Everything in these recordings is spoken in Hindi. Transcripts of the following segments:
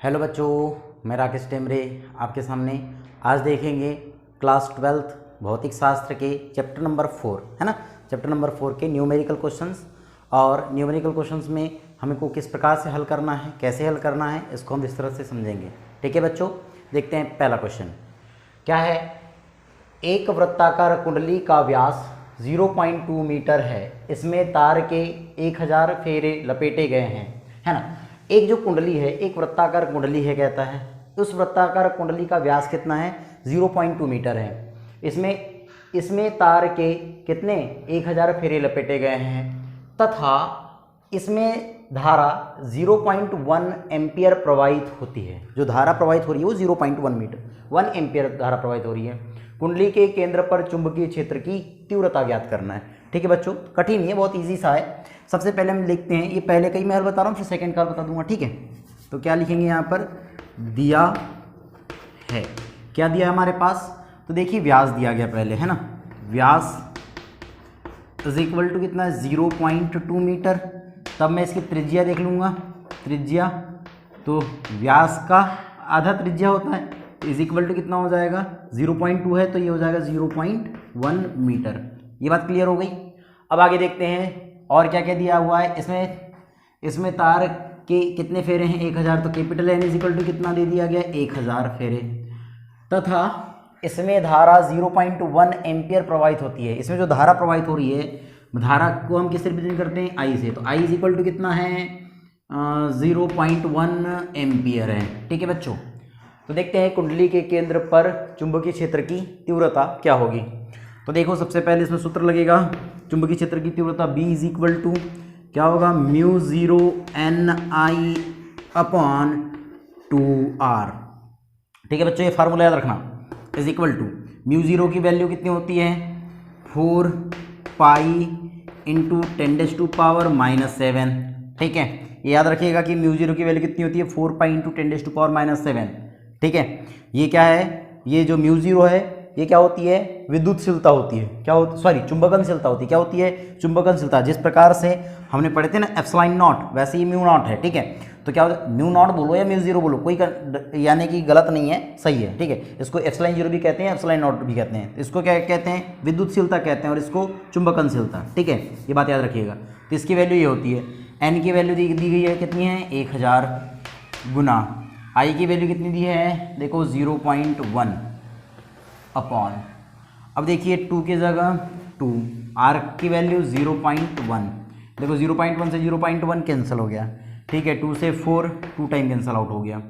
हेलो बच्चों, मैं राकेश टेमरे आपके सामने आज देखेंगे क्लास 12th भौतिक शास्त्र के चैप्टर नंबर 4 है ना। चैप्टर नंबर 4 के न्यूमेरिकल क्वेश्चंस, और न्यूमेरिकल क्वेश्चंस में हमको किस प्रकार से हल करना है, कैसे हल करना है, इसको हम इस तरह से समझेंगे। ठीक है बच्चों, देखते हैं पहला क्वेश्चन क्या है। एक वृत्ताकार कुंडली का व्यास 0.2 मीटर है, इसमें तार के 1000 फेरे लपेटे गए हैं, है ना। एक जो कुंडली है, एक वृत्ताकार कुंडली है कहता है, उस वृत्ताकार कुंडली का व्यास कितना है, 0.2 मीटर है। इसमें तार के कितने 1000 फेरे लपेटे गए हैं, तथा इसमें धारा 0.1 एम्पियर प्रवाहित होती है। जो धारा प्रवाहित हो रही है वो 0.1 मीटर 1 एम्पियर धारा प्रवाहित हो रही है। कुंडली के केंद्र पर चुंबकीय क्षेत्र की तीव्रता ज्ञात करना है। ठीक है बच्चों, कठिन नहीं है, बहुत इजी सा है। सबसे पहले हम लिखते हैं, ये पहले कई मैं हल बता रहा हूँ, फिर सेकंड का हल बता दूंगा। ठीक है, तो क्या लिखेंगे यहाँ पर, दिया है, क्या दिया है हमारे पास, तो देखिए व्यास दिया गया पहले, है ना। व्यास इज इक्वल टू कितना है, 0.2 मीटर। तब मैं इसकी त्रिज्या देख लूँगा, त्रिज्या तो व्यास का आधा त्रिज्या होता है, इज इक्वल टू कितना हो जाएगा, 0.2 है तो ये हो जाएगा 0.1 मीटर। ये बात क्लियर हो गई। अब आगे देखते हैं और क्या क्या दिया हुआ है। इसमें तार के कितने फेरे हैं, 1000, तो capital N is equal to कितना दे दिया गया, 1000 फेरे, तथा इसमें धारा 0.1 एम्पियर प्रवाहित होती है। इसमें जो धारा प्रवाहित हो रही है, धारा को हम किससे रिप्रेजेंट करते हैं, आई से, तो आई इज इक्वल टू कितना है, 0.1 एम्पियर है। ठीक है बच्चों, तो देखते हैं कुंडली के केंद्र पर चुंबकीय क्षेत्र की तीव्रता क्या होगी। तो देखो सबसे पहले इसमें सूत्र लगेगा, चुंबकीय क्षेत्र की तीव्रता B इज इक्वल टू क्या होगा, μ0 Ni अपॉन 2R। ठीक है बच्चों, ये फार्मूला याद रखना, इज इक्वल टू μ0 की वैल्यू कितनी होती है, 4 पाई इंटू 10⁻⁻⁷। ठीक है, ये याद रखिएगा कि μ0 की वैल्यू कितनी होती है, 4 पाई इंटू 10⁻⁷। ठीक है, ये क्या है, ये जो μ0 है ये क्या होती है, विद्युतशीलता होती है, क्या होती, सॉरी चुंबकनशीलता होती है, क्या होती है, चुंबकनशीलता। जिस प्रकार से हमने पढ़े थे ना एप्सिलॉन नॉट, वैसे ही म्यू नॉट है। ठीक है, तो क्या होता है, म्यू नॉट बोलो या μ0 बोलो, कोई यानी कि गलत नहीं है, सही है। ठीक है, इसको एप्सिलॉन 0 भी कहते हैं, एप्सिलॉन नॉट भी कहते हैं। इसको क्या कहते हैं, विद्युतशीलता कहते हैं, और इसको चुंबकनशीलता। ठीक है, ये बात याद रखिएगा। तो इसकी वैल्यू ये होती है, एन की वैल्यू दी गई है कितनी है, 1000 गुना आई की वैल्यू कितनी दी है, देखो 0.1 अपॉन, अब देखिए 2 की जगह 2, आर की वैल्यू 0.1, देखो 0.1 से 0.1 कैंसिल हो गया। ठीक है, 2 से 4, 2 टाइम कैंसिल आउट हो गया।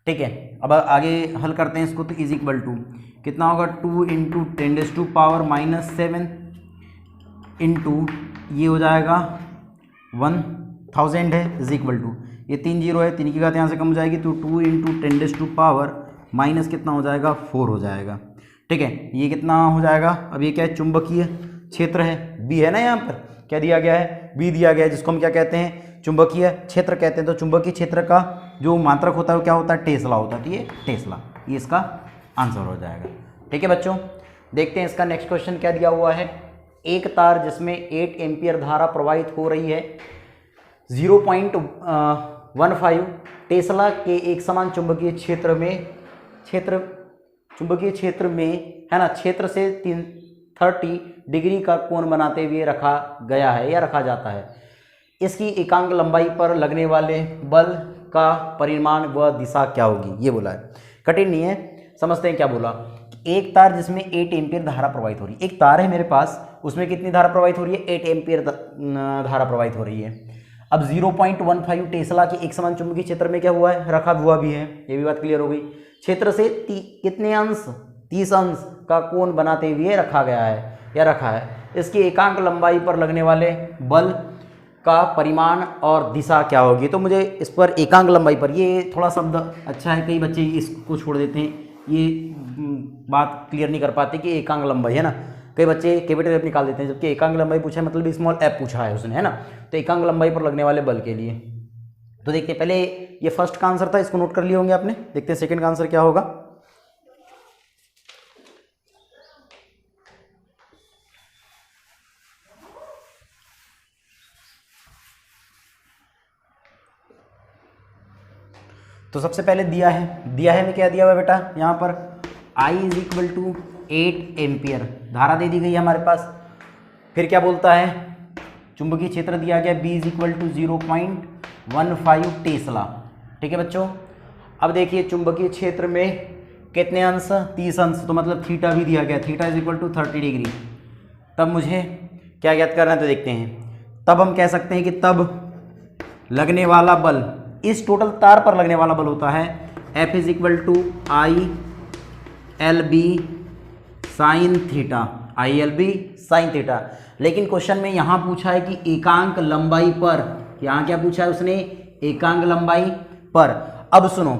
ठीक है, अब आगे हल करते हैं इसको, तो इज इक्वल टू कितना होगा, 2 इंटू 10⁻⁻⁷ इंटू ये हो जाएगा 1000 है, इज इक्वल टू ये 3 जीरो है, 3 की घात यहाँ से कम हो जाएगी, तो 2 इंटू 10⁻⁻ कितना हो जाएगा, 4 हो जाएगा। ठीक है, ये कितना हो जाएगा, अब ये क्या है, चुंबकीय क्षेत्र है, बी है ना, यहाँ पर क्या दिया गया है, बी दिया गया है, जिसको हम क्या कहते हैं, चुंबकीय क्षेत्र कहते हैं। तो चुंबकीय क्षेत्र का जो मात्रक होता है वो क्या होता है, टेस्ला होता है, तो ये टेस्ला, ये इसका आंसर हो जाएगा। ठीक है बच्चों, देखते हैं इसका नेक्स्ट क्वेश्चन क्या दिया हुआ है। एक तार जिसमें 8 एम्पियर धारा प्रवाहित हो रही है, 0.15 टेस्ला के एक समान चुंबकीय क्षेत्र में है ना, क्षेत्र से 30 डिग्री का कोण बनाते हुए रखा गया है या रखा जाता है। इसकी एकांक लंबाई पर लगने वाले बल का परिमाण व दिशा क्या होगी, ये बोला है। कठिन नहीं है, समझते हैं क्या बोला। एक तार जिसमें 8 एम्पियर धारा प्रवाहित हो रही है, एक तार है मेरे पास, उसमें कितनी धारा प्रवाहित हो रही है, 8 एम्पियर धारा प्रवाहित हो रही है। अब 0.15 टेस्ला के एक समान चुंबकीय क्षेत्र में क्या हुआ है, रखा हुआ भी है, ये भी बात क्लियर हो गई। क्षेत्र से कितने अंश, 30 अंश का कोण बनाते हुए रखा गया है या रखा है। इसकी एकांक लंबाई पर लगने वाले बल का परिमाण और दिशा क्या होगी। तो मुझे इस पर एकांक लंबाई पर, ये थोड़ा शब्द अच्छा है, कई बच्चे इसको छोड़ देते हैं, ये बात क्लियर नहीं कर पाते कि एकांक लंबाई है ना, कई बच्चे कैपिटल एफ निकाल देते हैं, जबकि एकांक लंबाई पूछा है मतलब स्मॉल एफ पूछा है उसने, है ना। तो एकांक लंबाई पर लगने वाले बल के लिए, तो देखते हैं, पहले ये फर्स्ट का आंसर था, इसको नोट कर लिए होंगे आपने। देखते हैं सेकंड का आंसर क्या होगा। तो तो सबसे पहले दिया है में क्या दिया हुआ बेटा, यहाँ पर I is equal to 8 ampere धारा दे दी गई है हमारे पास। फिर क्या बोलता है, चुंबकीय क्षेत्र दिया गया B is equal to 0.15 tesla. ठीक है बच्चों, अब देखिए चुंबकीय क्षेत्र में कितने अंश, 30 अंश, तो मतलब थीटा भी दिया गया, theta is equal to 30 degree. तब मुझे क्या ज्ञात करना है तो देखते हैं। तब हम कह सकते हैं कि तब लगने वाला बल, इस टोटल तार पर लगने वाला बल होता है F is equal to ILB sine theta, ILB sine theta. लेकिन क्वेश्चन में यहाँ पूछा है कि एकांक लंबाई पर, यहाँ क्या पूछा है उसने, एकांक लंबाई पर। अब सुनो,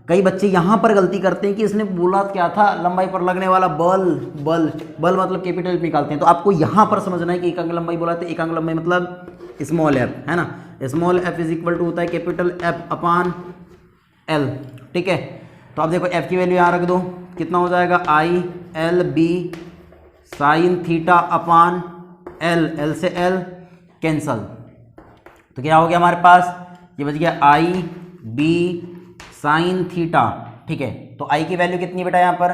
कई बच्चे यहाँ पर गलती करते हैं कि इसने बोला क्या था, लंबाई पर लगने वाला बल, बल बल मतलब कैपिटल निकालते हैं। तो आपको यहाँ पर समझना है कि एकांक लंबाई बोला तो एकांक लंबाई मतलब स्मॉल एफ, है ना। Small F is equal to होता है कैपिटल एफ अपॉन एल। ठीक है, तो अब देखो एफ की वैल्यू यहाँ रख दो, कितना हो जाएगा, ILB sine theta upon L, L से एल कैंसल, तो क्या हो गया हमारे पास, ये बच गया IB साइन थीटा। ठीक है, तो I की वैल्यू कितनी है बेटा, यहाँ पर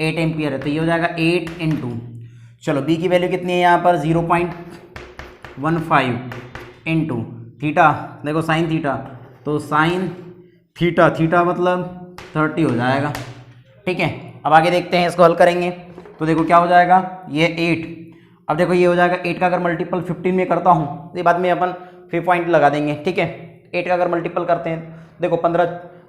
8 एम्पियर है, तो ये हो जाएगा 8 इंटू, चलो B की वैल्यू कितनी है यहाँ पर 0.15 इंटू थीटा, देखो साइन थीटा, तो साइन थीटा, थीटा मतलब 30 हो जाएगा। ठीक है, अब आगे देखते हैं, इसको हल करेंगे तो देखो क्या हो जाएगा, ये 8, अब देखो ये हो जाएगा 8 का अगर मल्टीपल 15 में करता हूँ, ये बाद में अपन फिर पॉइंट लगा देंगे। ठीक है, 8 का अगर मल्टीपल करते हैं, देखो 15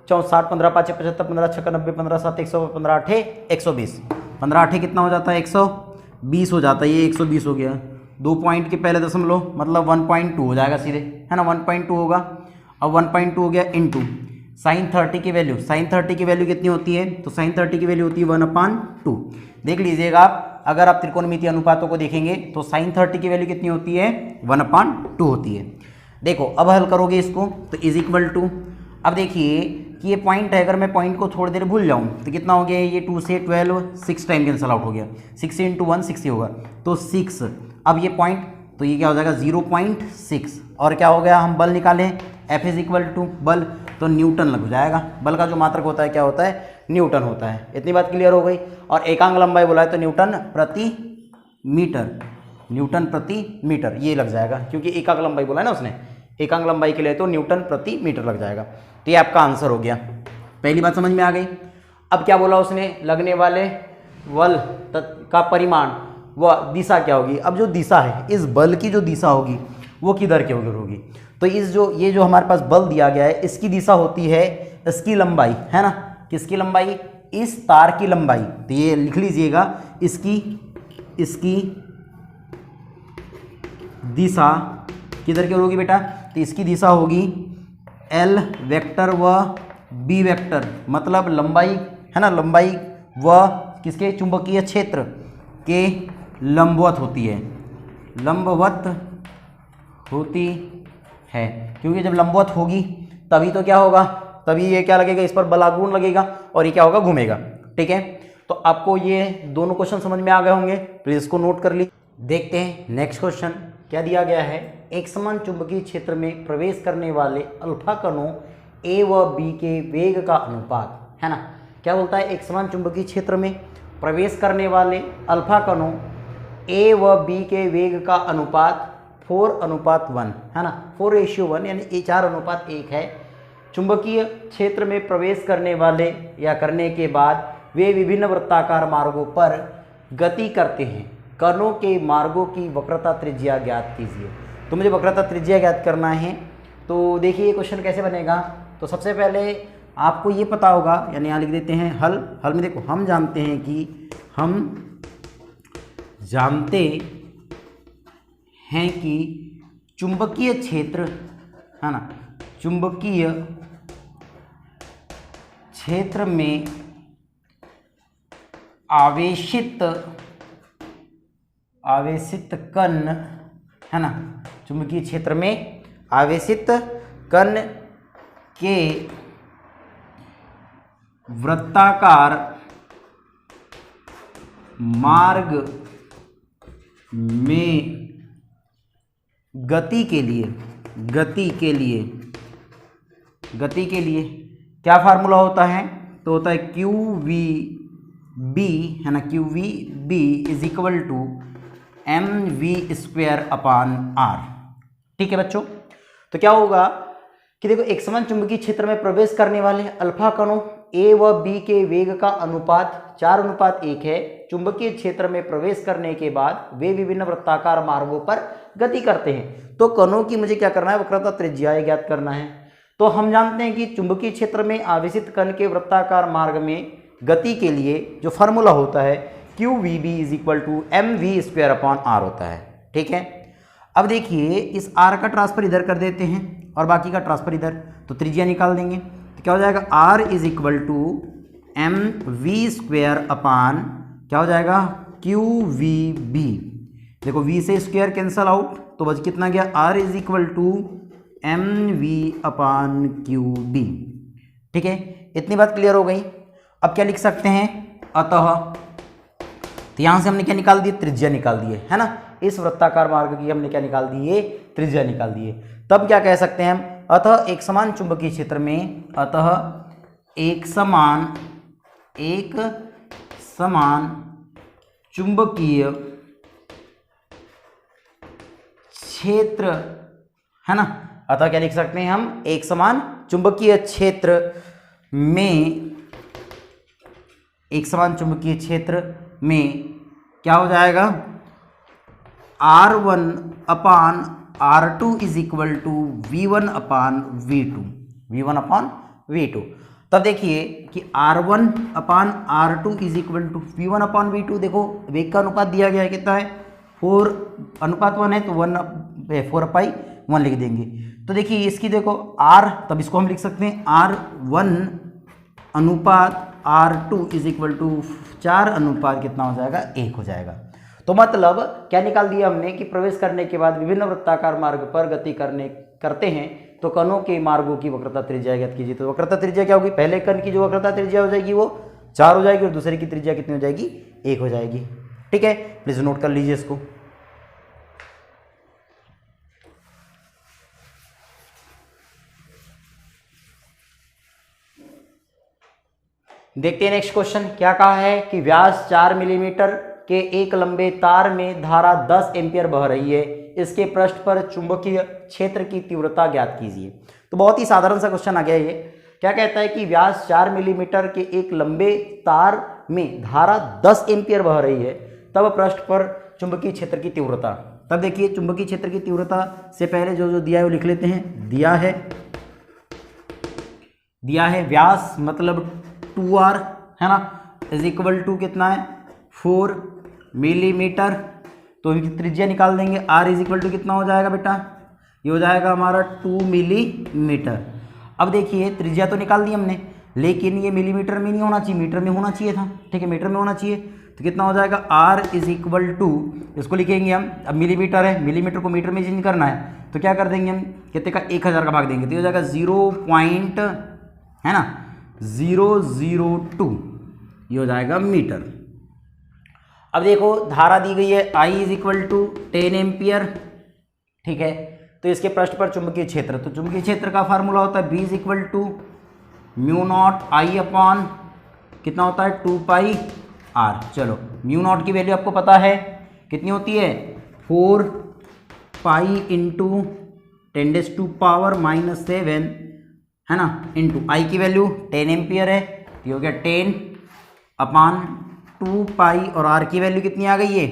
4 60, 15 5 75, 15 6 90, 15 7 100, 15 8 120, 15 8 कितना हो जाता है, 120 हो जाता है, ये 120 हो गया, 2 पॉइंट के पहले दशमलव मतलब 1.2 हो जाएगा सीधे, है ना, 1.2 होगा। अब 1.2 हो गया इंटू साइन 30 की वैल्यू, साइन 30 की वैल्यू कितनी होती है, तो साइन 30 की वैल्यू होती है 1/2। देख लीजिएगा आप, अगर आप त्रिकोणमितीय अनुपातों को देखेंगे तो साइन 30 की वैल्यू कितनी होती है, 1/2 होती है। देखो अब हल करोगे इसको तो इज इक्वल टू, अब देखिए कि ये पॉइंट है, अगर मैं पॉइंट को थोड़ी देर भूल जाऊँ तो कितना हो गया, ये 2 से 12 6 टाइम कैंसल आउट हो गया, 6 इंटू 1 6 होगा, तो 6, अब ये पॉइंट, तो ये क्या हो जाएगा 0.6, और क्या हो गया, हम बल निकालें F इज इक्वल टू बल, तो न्यूटन लग जाएगा। बल का जो मात्रक होता है क्या होता है, न्यूटन होता है। इतनी बात क्लियर हो गई। और एकांक लंबाई बोला है तो न्यूटन प्रति मीटर, न्यूटन प्रति मीटर ये लग जाएगा, क्योंकि एकांक लंबाई बोला है ना उसने, एकांक लंबाई के लिए तो न्यूटन प्रति मीटर लग जाएगा। तो ये आपका आंसर हो गया, पहली बात समझ में आ गई। अब क्या बोला उसने, लगने वाले बल का परिमाण व दिशा क्या होगी। अब जो दिशा है, इस बल की जो दिशा होगी वो किधर के होगी, तो ये जो हमारे पास बल दिया गया है इसकी दिशा होती है इसकी लंबाई, है ना, किसकी लंबाई, इस तार की लंबाई। तो ये लिख लीजिएगा, इसकी दिशा किधर की होगी बेटा, तो इसकी दिशा होगी L वेक्टर व B वेक्टर, मतलब लंबाई, है ना, लंबाई व किसके, चुंबकीय क्षेत्र के लंबवत होती है, लंबवत होती है, क्योंकि जब लंबवत होगी तभी तो क्या होगा, तभी ये क्या लगेगा, इस पर बलागुण लगेगा और ये क्या होगा, घूमेगा। ठीक है, तो आपको ये दोनों क्वेश्चन समझ में आ गए होंगे, प्लीज इसको नोट कर ली। देखते हैं नेक्स्ट क्वेश्चन क्या दिया गया है। एक समान चुंबकीय क्षेत्र में प्रवेश करने वाले अल्फा कणों A व B के वेग का अनुपात, है ना, क्या बोलता है, एक समान चुंबकीय क्षेत्र में प्रवेश करने वाले अल्फा कणों A व B के वेग का अनुपात 4:1, है ना, 4:1 यानी 4:1 है। चुंबकीय क्षेत्र में प्रवेश करने वाले या करने के बाद वे विभिन्न वृत्ताकार मार्गों पर गति करते हैं। कणों के मार्गों की वक्रता त्रिज्या ज्ञात कीजिए। तो मुझे वक्रता त्रिज्या ज्ञात करना है। तो देखिए ये क्वेश्चन कैसे बनेगा। तो सबसे पहले आपको ये पता होगा, यानी यहाँ लिख देते हैं हल। हल में देखो, हम जानते हैं कि चुंबकीय क्षेत्र, है ना, चुंबकीय क्षेत्र में आवेशित कण, है ना, चुंबकीय क्षेत्र में आवेशित कण के वृत्ताकार मार्ग में गति के लिए क्या फार्मूला होता है, तो होता है क्यू वी बी, है ना, Q V B is equal to M V square upon R. ठीक है बच्चों, तो क्या होगा कि देखो एक समान चुंबकीय क्षेत्र में प्रवेश करने वाले अल्फा कणों ए व बी के वेग का अनुपात 4:1 है। चुंबकीय क्षेत्र में प्रवेश करने के बाद वे विभिन्न वृत्ताकार मार्गों पर गति करते हैं। तो कणों की मुझे क्या करना है, वक्रता त्रिज्या ज्ञात करना है। तो हम जानते हैं कि चुंबकीय क्षेत्र में आवेशित कण के वृत्ताकार मार्ग में गति के लिए जो फार्मूला होता है Q V B is equal to M V square upon R होता है। ठीक है, अब देखिए इस आर का ट्रांसफर इधर कर देते हैं और बाकी का ट्रांसफर इधर, तो त्रिज्या निकाल देंगे। तो क्या हो जाएगा, R is equal to M V square upon क्या हो जाएगा, क्यू वी बी। देखो वी से स्क्वायर कैंसल आउट, तो बच कितना गया, R is equal to M V upon Q B. ठीक है, इतनी बात क्लियर हो गई। अब क्या लिख सकते हैं, अतः, तो यहां से हमने क्या निकाल दिए, त्रिज्या निकाल दिए, है ना। इस वृत्ताकार मार्ग की हमने क्या निकाल दिए, त्रिज्या निकाल दिए। तब क्या कह सकते हैं हम, अतः एक समान चुंबकीय क्षेत्र में, अतः एक समान चुंबकीय क्षेत्र, है ना। अतः क्या लिख सकते हैं हम, एक समान चुंबकीय क्षेत्र में, एक समान चुंबकीय क्षेत्र में क्या हो जाएगा, R1 upon R2 is equal to V1 upon V2, V1 upon V2। तब देखिए कि R1 upon R2 is equal to V1 upon V2। देखो वेग का अनुपात दिया गया है, कितना है, 4:1 है, तो 4/1 लिख देंगे। तो देखिए इसकी देखो R, तब इसको हम लिख सकते हैं R1 अनुपात R2 इज इक्वल टू 4 अनुपात कितना हो जाएगा, 1 हो जाएगा। तो मतलब क्या निकाल दिया हमने कि प्रवेश करने के बाद विभिन्न वृत्ताकार मार्ग पर गति करते हैं तो कणों के मार्गों की वक्रता त्रिज्या ज्ञात कीजिए। तो वक्रता त्रिज्या क्या होगी, पहले कण की जो वक्रता त्रिज्या हो जाएगी वो 4 हो जाएगी और दूसरे की त्रिज्या कितनी हो जाएगी, 1 हो जाएगी। ठीक है, प्लीज नोट कर लीजिए इसको। देखते हैं नेक्स्ट क्वेश्चन क्या कहा है कि व्यास 4 मिलीमीटर के एक लंबे तार में धारा 10 एम्पियर बह रही है, इसके पृष्ठ पर चुंबकीय क्षेत्र की तीव्रता ज्ञात कीजिए। तो बहुत ही साधारण सा क्वेश्चन आ गया ये। क्या कहता है कि व्यास 4 मिलीमीटर के एक लंबे तार में धारा 10 एम्पियर बह रही है, तब पृष्ठ पर चुंबकीय क्षेत्र की तीव्रता। तब देखिए चुंबकीय क्षेत्र की तीव्रता से पहले जो जो दिया है वो लिख लेते हैं। दिया है व्यास मतलब 2r, है ना, इज इक्वल टू कितना है, 4 मिलीमीटर। तो त्रिज्या निकाल देंगे, r इज इक्वल टू कितना हो जाएगा बेटा, ये हो जाएगा हमारा 2 मिलीमीटर। अब देखिए त्रिज्या तो निकाल दी हमने, लेकिन ये मिलीमीटर में नहीं होना चाहिए, मीटर में होना चाहिए था। ठीक है, मीटर में होना चाहिए। तो कितना हो जाएगा, r इज इक्वल टू, इसको लिखेंगे हम, अब मिलीमीटर है, मिलीमीटर को मीटर में चेंज करना है तो क्या कर देंगे हम, कितने का, 1000 का भाग देंगे, तो ये हो जाएगा 0.002, ये हो जाएगा मीटर। अब देखो धारा दी गई है I is equal to 10 ampere. ठीक है, तो इसके पृष्ठ पर चुंबकीय क्षेत्र, तो चुंबकीय क्षेत्र का फार्मूला होता है B is equal to mu naught I upon कितना होता है, 2 r। चलो म्यू नॉट की वैल्यू आपको पता है कितनी होती है, 4 पाई इंटू 10⁻⁻⁷, है ना, इंटू I की वैल्यू 10 एम्पियर है, ये हो गया 10 अपान 2 पाई, और R की वैल्यू कितनी आ गई है,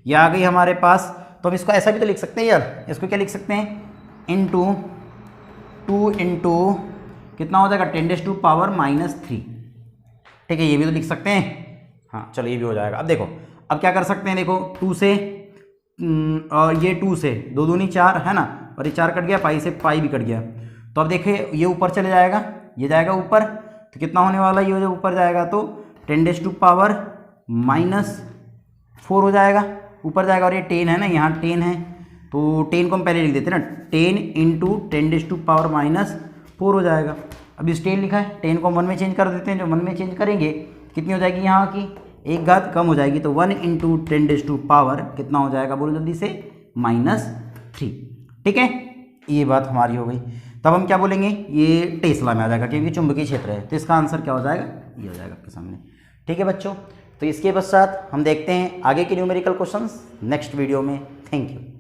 ये आ गई हमारे पास। तो हम इसको ऐसा भी तो लिख सकते हैं यार, इसको क्या लिख सकते हैं, इंटू 2 इंटू कितना हो जाएगा, 10⁻⁻3। ठीक है, ये भी तो लिख सकते हैं। हाँ चलो ये भी हो जाएगा। अब देखो अब क्या कर सकते हैं, देखो 2 से और ये 2 से 2 दूनी 4, है ना, और ये 4 कट गया, पाई से पाई भी कट गया। तो अब देखिए ये ऊपर चले जाएगा, ये जाएगा ऊपर, तो कितना होने वाला है, ये जब ऊपर जाएगा तो 10⁻⁻4 हो जाएगा, ऊपर जाएगा। और ये 10 है ना, यहाँ 10 है, तो 10 को हम पहले लिख देते हैं ना, 10 इंटू 10⁻⁻4 हो जाएगा। अब इस 10 लिखा है, 10 को हम 1 में चेंज कर देते हैं, जो 1 में चेंज करेंगे कितनी हो जाएगी, यहाँ की एक घात कम हो जाएगी, तो 1 इंटू 10⁻⁻, कितना हो जाएगा, बोलो जल्दी से, -3। ठीक है, ये बात हमारी हो गई। तब हम क्या बोलेंगे, ये टेस्ला में आ जाएगा क्योंकि चुंबकीय क्षेत्र है। तो इसका आंसर क्या हो जाएगा, ये हो जाएगा आपके सामने। ठीक है बच्चों, तो इसके पश्चात हम देखते हैं आगे के न्यूमेरिकल क्वेश्चंस नेक्स्ट वीडियो में। Thank you.